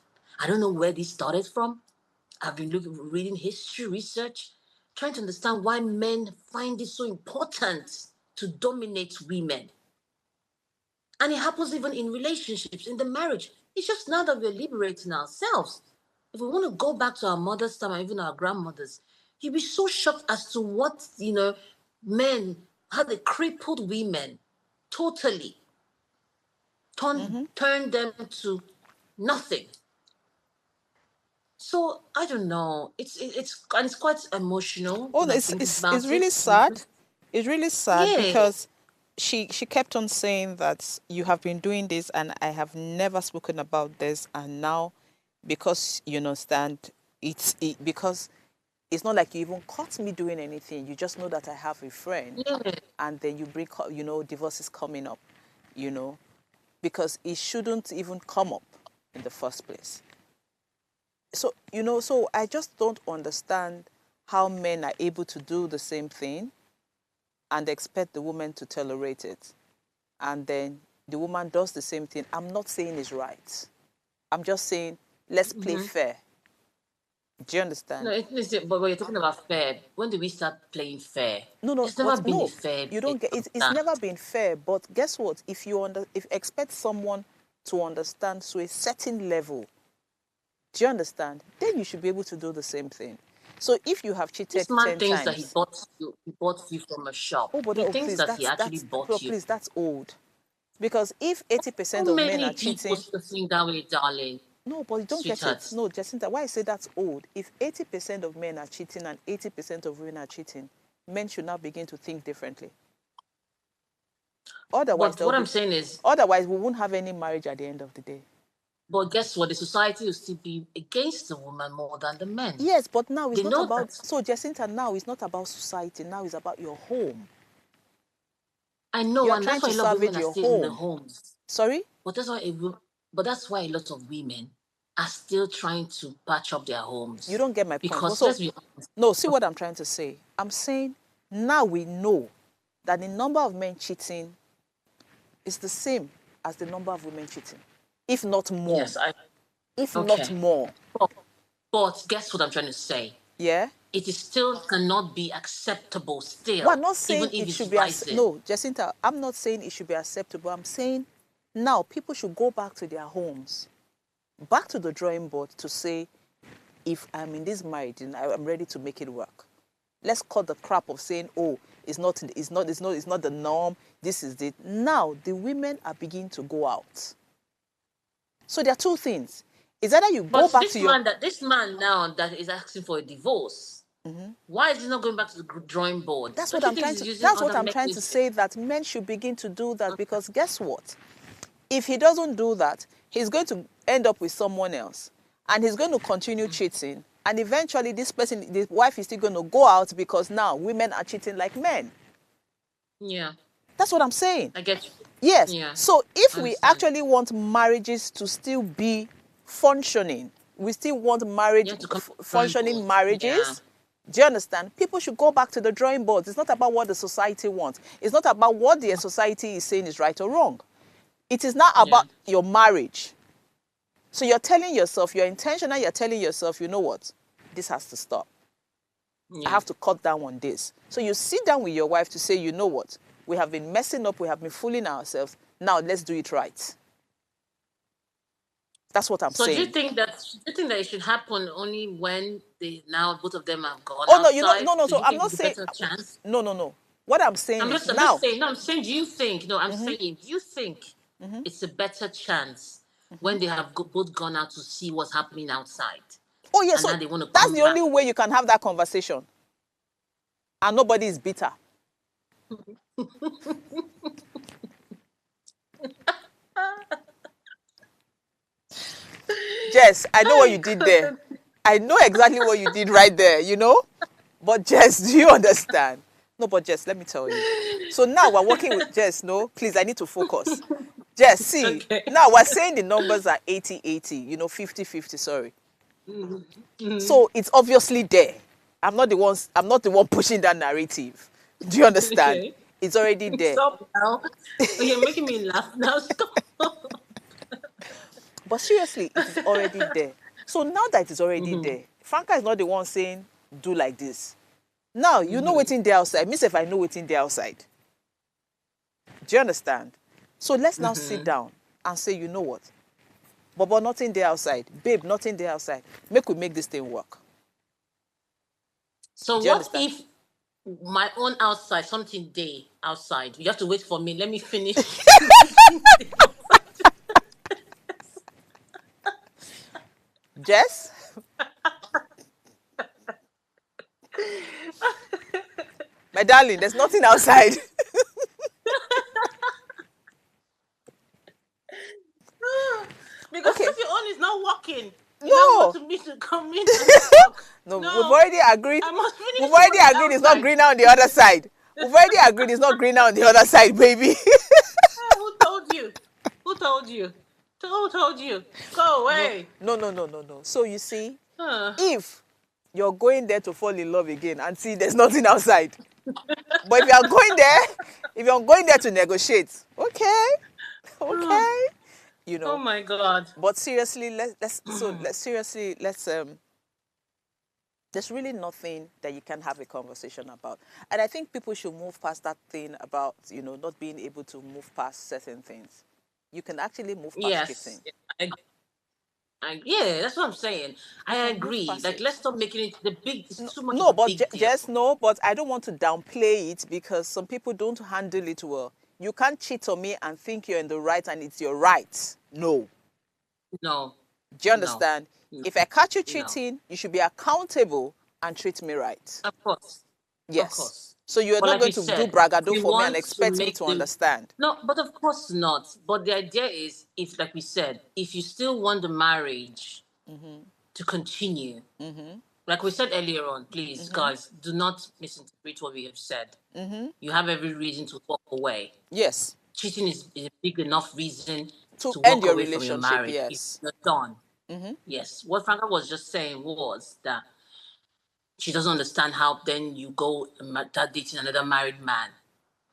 I don't know where this started from. I've been reading history, research, trying to understand why men find it so important to dominate women. And it happens even in relationships, in the marriage. It's just now that we're liberating ourselves. If we want to go back to our mother's time and even our grandmothers, you'd be so shocked as to what, men, how they crippled women totally, turned them to nothing. So I don't know. It's quite emotional. Oh, it's really sad. It's really sad because she kept on saying that you have been doing this and I have never spoken about this, and now because you understand because it's not like you even caught me doing anything. You just know that I have a friend, and then you bring divorce is coming up, because it shouldn't even come up in the first place. So, so I just don't understand how men are able to do the same thing and expect the woman to tolerate it. And then the woman does the same thing. I'm not saying it's right. I'm just saying, let's play fair. Do you understand? No, but when you're talking about fair, when do we start playing fair? No, it's never been fair. You don't get it's never been fair. But guess what? If you expect someone to understand to a certain level, do you understand? Then you should be able to do the same thing. So if you have cheated 10 times... This man thinks that he bought you from a shop. Oh, but he thinks that he actually bought you. Please, that's old. Because if 80% of men are cheating... How many think that way, darling? No, but you don't get it. No, Jacinta, why I say that's old? If 80% of men are cheating and 80% of women are cheating, men should now begin to think differently. Otherwise, what I'm saying is... Otherwise, we won't have any marriage at the end of the day. But guess what? The society will still be against the woman more than the men. Yes, but now it's not about... So, Jacinta, now it's not about society. Now it's about your home. I know, and that's why a lot of women are still in the homes. Sorry? But that's why a lot of women are still trying to patch up their homes. You don't get my point. Because no, see what I'm trying to say. I'm saying now we know that the number of men cheating is the same as the number of women cheating, if not more. Yes, if not okay. more. But guess what I'm trying to say? Yeah. It is still cannot be acceptable still. Well, I'm not saying even if it it's should be rising. no, Jacinta, I'm not saying it should be acceptable. I'm saying now people should go back to their homes, back to the drawing board to say, if I'm in this marriage and I'm ready to make it work. Let's cut the crap of saying, oh, it's not the norm. This is it. Now the women are beginning to go out. So there are two things. Is either you go But back this to your this man now that is asking for a divorce, why is he not going back to the drawing board? That's Don't what you I'm think trying he's to. using That's what other I'm trying to methods? say. That men should begin to do that, because guess what? If he doesn't do that, he's going to end up with someone else, and he's going to continue cheating. And eventually, this person, the wife, is still going to go out because now women are cheating like men. Yeah, That's what I'm saying. I get you. Yes. Yeah, So if I we understand. actually want marriages to still be functioning, we still want marriage You have to come to the drawing functioning board. marriages. Yeah. Do you understand? People should go back to the drawing boards. It's not about what the society wants. It's not about what the society is saying is right or wrong. It is not about your marriage. So you're telling yourself, you're intentional, you're telling yourself, you know what? This has to stop. Yeah. I have to cut down on this. So you sit down with your wife to say, you know what? We have been messing up. We have been fooling ourselves. Now let's do it right. That's what I'm So saying. do you think that it should happen only when both of them have gone Oh, no, outside? no. Do So you I'm think not it's a saying, better chance? no. What I'm saying I'm is just now, saying. No, I'm saying. Do you think? No, I'm saying. Do you think it's a better chance when they have both gone out to see what's happening outside? oh yeah, And so now they want to that's come the back. only way you can have that conversation. And nobody is bitter. Jess, I know what you did there. I know exactly what you did right there, you know? But Jess, do you understand? No, but Jess, let me tell you. So now we're working with Jess, no? Please, I need to focus. Jess, see, Okay. now we're saying the numbers are 80-80, 50-50, sorry. So it's obviously there. I'm not the one pushing that narrative. Do you understand? Okay. It's already there. Stop now. Oh, you're making me laugh now. Stop. But seriously, it is already there. So now that it is already there, Franca is not the one saying, do like this. Now, you know what's in the outside. Me, if I know what's in the outside. Do you understand? So let's now sit down and say, you know what? Bobo, nothing there outside. Babe, nothing there outside. Make we make this thing work. So Do you what understand? if my own outside, something day outside? You have to wait for me. Let me finish. Jess? My darling, there's nothing outside. Because Okay. if your own is not working, you No. don't want to me to come in and talk. No, we've already agreed. I must finish We've already what's agreed it's not outside. greener on the other side. We've already agreed it's not greener on the other side, baby. Who told you? Who told you? Who told you? Go away. No. So you see, Huh. if you're going there to fall in love again and see there's nothing outside, but if you're going there to negotiate, okay, Oh my God. But seriously, let's there's really nothing that you can have a conversation about. And I think people should move past that thing about, not being able to move past certain things. You can actually move past Yes. cheating. Yeah, that's what I'm saying. I can move agree. past Like, it. let's stop making it it's too much No, of a but big deal. yes, no, but I don't want to downplay it because some people don't handle it well. You can't cheat on me and think you're in the right and it's your right. No. No. Do you understand? No. If I catch you cheating, you should be accountable and treat me right. Of course. Yes. Of course. So you're But not like going we to said, do if bragado we for me and want expect me make to the- understand. No, but of course not. But the idea is, if, like we said, if you still want the marriage to continue, like we said earlier on, please, guys, do not misinterpret what we have said. You have every reason to walk away. Yes. Cheating is a big enough reason To to end walk your away from your relationship, marriage. yes. If you're done. Yes. What Franca was just saying was that she doesn't understand how then you go and start dating another married man.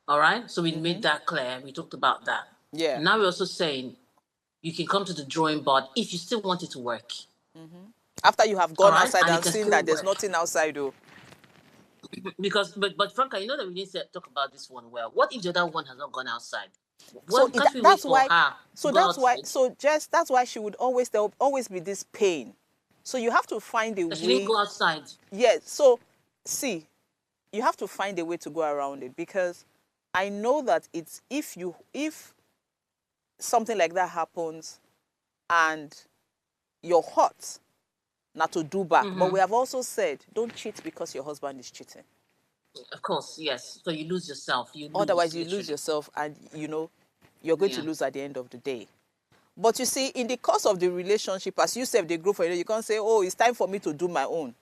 All right? So we made that clear. We talked about that. Yeah. Now we're also saying you can come to the drawing board if you still want it to work. After you have All gone right, outside and it and can seen still that there's work. nothing outside, though. Because, but Franca, you know that we didn't talk about this one well. What if the other one has not gone outside? So Can't we wait that's for why. her So to go that's why. outside? So just that's why she would always there will always be this pain. So you have to find a That she didn't way. go outside. Yes. So see, you have to find a way to go around it, because I know that it's if something like that happens and you're hot, not to do back. But we have also said don't cheat because your husband is cheating. Of course, yes. So you lose yourself. You lose. Otherwise, you lose literally. yourself, and you're going to lose at the end of the day. But you see, in the course of the relationship, as you said, they grow for you can't say, oh, it's time for me to do my own.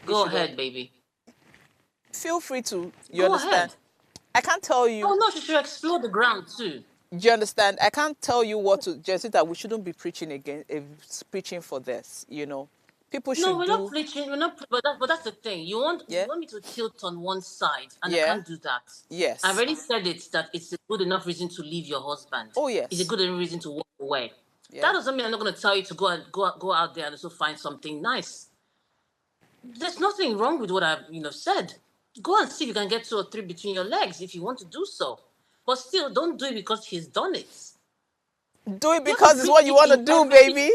Go ahead, baby. Feel free to, you Go understand? ahead. I can't tell you. Oh, no, she should explore the ground too. Do you understand? I can't tell you what to, Jessica, we shouldn't be preaching preaching for this, People should No, we're do. not preaching. We're not. But that's the thing. You want me to tilt on one side, and I can't do that. Yes. I already said it that it's a good enough reason to leave your husband. Oh, yes. It's a good enough reason to walk away. Yeah. That doesn't mean I'm not going to tell you to go out there and also find something nice. There's nothing wrong with what I've said. Go and see if you can get 2 or 3 between your legs if you want to do so. But still, don't do it because he's done it. Do it because it's what you want to do, baby.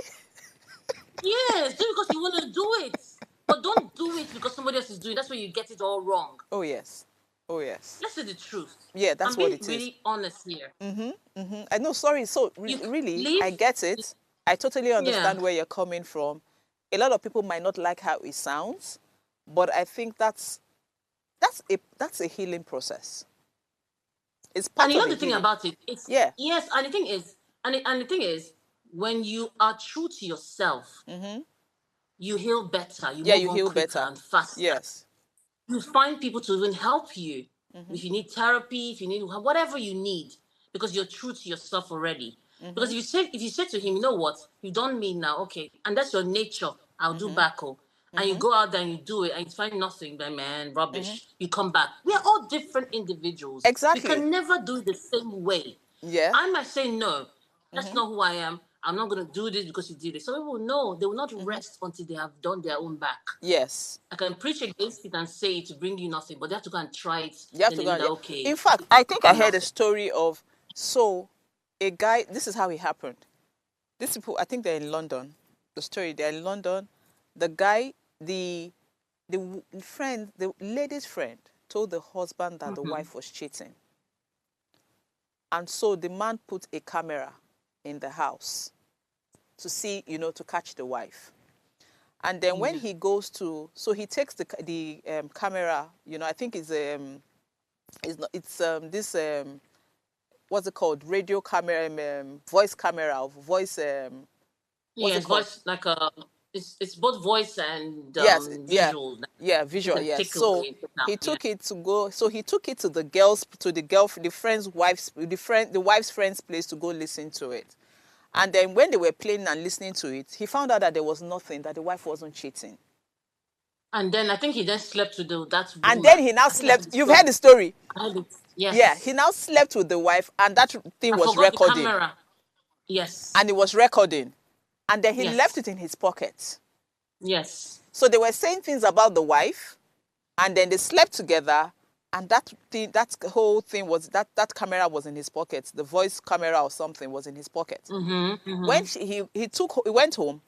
Yes, do it because you want to do it. But don't do it because somebody else is doing it. That's where you get it all wrong. Oh, yes. Oh, yes. Let's say the truth. Yeah, that's what it is. I'm being really honest here. I know, sorry. So, really, I get it. I totally understand where you're coming from. A lot of people might not like how it sounds, but I think that's a healing process. It's part and of the thing about it, it's yes, and the thing is, when you are true to yourself, you heal better. You heal better and faster. Yes. You find people to even help you. If you need therapy, if you need whatever you need, because you're true to yourself already. Because if you say to him, you know what, you've done me now, okay, and that's your nature, I'll do back, and you go out there and you do it and you find nothing, then man, rubbish. You come back. We are all different individuals. Exactly. We can never do it the same way. Yeah. I might say no, that's not who I am. I'm not going to do this because you did it. Some people know they will not rest until they have done their own back. Yes. I can preach against it and say it to bring you nothing, but they have to go and try it. You have to go and, okay. In fact, I think I heard a story of, a guy, this is how it happened. These people, I think they're in London. The story, they're in London. The guy, the lady's friend told the husband that the wife was cheating. And so the man put a camera in the house to see, to catch the wife. And then when he goes to, so he takes the camera, I think it's what's it called? Radio camera, voice camera, voice. Yes, voice like it's both voice and visual. Yeah, visual. Yes. So he took it to go. So he took it to the wife's friend's place to go listen to it. And then when they were playing and listening to it, he found out that there was nothing, that the wife wasn't cheating. And then I think he then slept with that woman. And then he now slept. You've heard the story? I heard it. Yes. Yeah, he now slept with the wife, and that thing was recording. The camera. Yes. And it was recording. And then he left it in his pocket. Yes. So they were saying things about the wife, and then they slept together, and that whole thing was that camera was in his pocket. The voice camera or something was in his pocket. When he went home,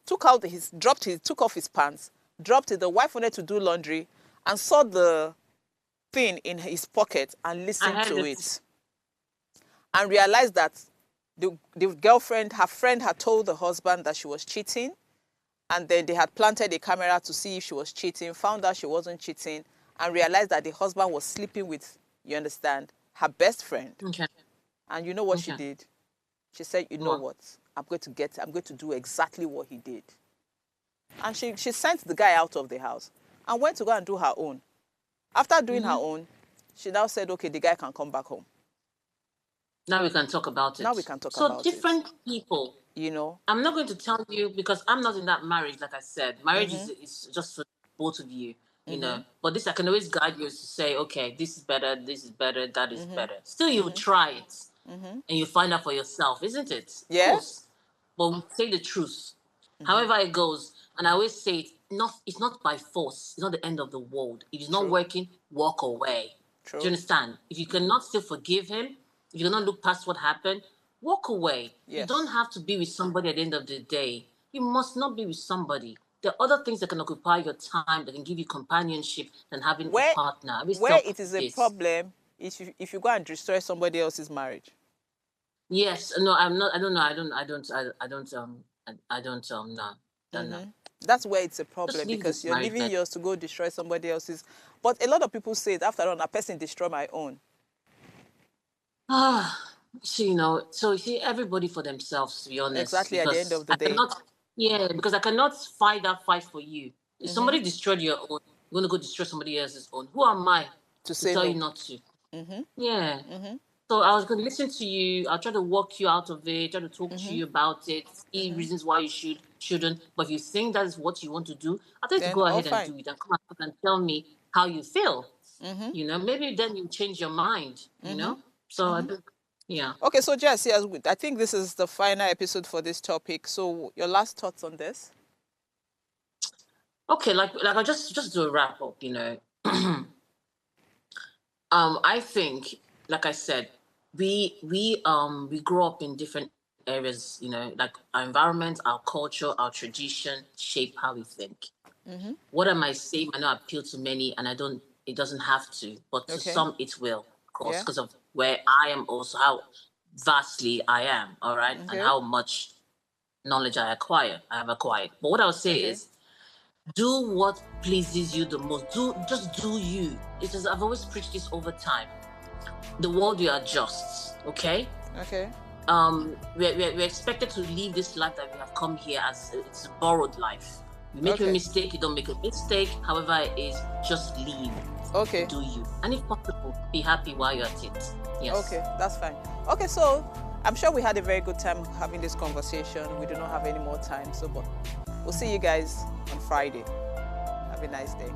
took off his pants, dropped it. The wife wanted to do laundry and saw the thing in his pocket and listened to it. And realized that the girlfriend, her friend, had told the husband that she was cheating. And then they had planted a camera to see if she was cheating, found out she wasn't cheating, and realized that the husband was sleeping with, you understand, her best friend. Okay. And you know what she did? She said, you know what? I'm going to do exactly what he did. And she sent the guy out of the house and went to go and do her own. After doing her own, she now said, okay, the guy can come back home. Now we can talk about it. So different people. I'm not going to tell you because I'm not in that marriage, like I said. Marriage is just for both of you. you know. But this, I can always guide you to say, okay, this is better, that is better. Still, you try it and you find out for yourself, isn't it? Yeah. Of course. But we say the truth. However it goes, and I always say it's not by force. It's not the end of the world. If it's not True. working, walk away. True. Do you understand? If you cannot still forgive him, if you cannot look past what happened, walk away. You Yes. don't have to be with somebody at the end of the day. You must not be with somebody. There are other things that can occupy your time, that can give you companionship, than having a partner. I always Where tell it is a this. problem is if you go and destroy somebody else's marriage. Yes, no, I'm not. I don't know. No. That's where it's a problem, Just leave because this you're marriage, leaving man. yours to go destroy somebody else's. But a lot of people say, after all, a person destroy my own. So, you know, so you see, everybody for themselves, to be honest. Exactly, at the end of the day. Because I cannot fight that fight for you. If somebody destroyed your own, you're going to go destroy somebody else's own. Who am I To say tell no. you not to? Yeah. So I was going to listen to you. I'll try to walk you out of it, try to talk to you about it, see reasons why you shouldn't. But if you think that is what you want to do, I'll tell you to Then go all ahead and fine. do it, and come out and tell me how you feel. You know, maybe then you change your mind, you know? So I think, yeah. Okay, so Jess, yes, I think this is the final episode for this topic. So your last thoughts on this? Okay, like I just do a wrap up, you know. I think, like I said, we grow up in different areas, you know, like our environment, our culture, our tradition shape how we think. What I might say might not appeal to many, and it doesn't have to, but to Okay. some it will, of course, Yeah. because of where I am, also how vastly I am, all right, and Okay. how much knowledge I have acquired. But what I'll say is, do what pleases you the most. Just do you. It is, I've always preached this over time. The world will adjust, okay? Okay. We're expected to live this life that we have come here as it's a borrowed life. You make a mistake, you don't make a mistake. However it is, just leave. Okay. Do you. And if possible, be happy while you're at it. Yes. Okay, that's fine. Okay, so I'm sure we had a very good time having this conversation. We do not have any more time, but we'll see you guys on Friday. Have a nice day.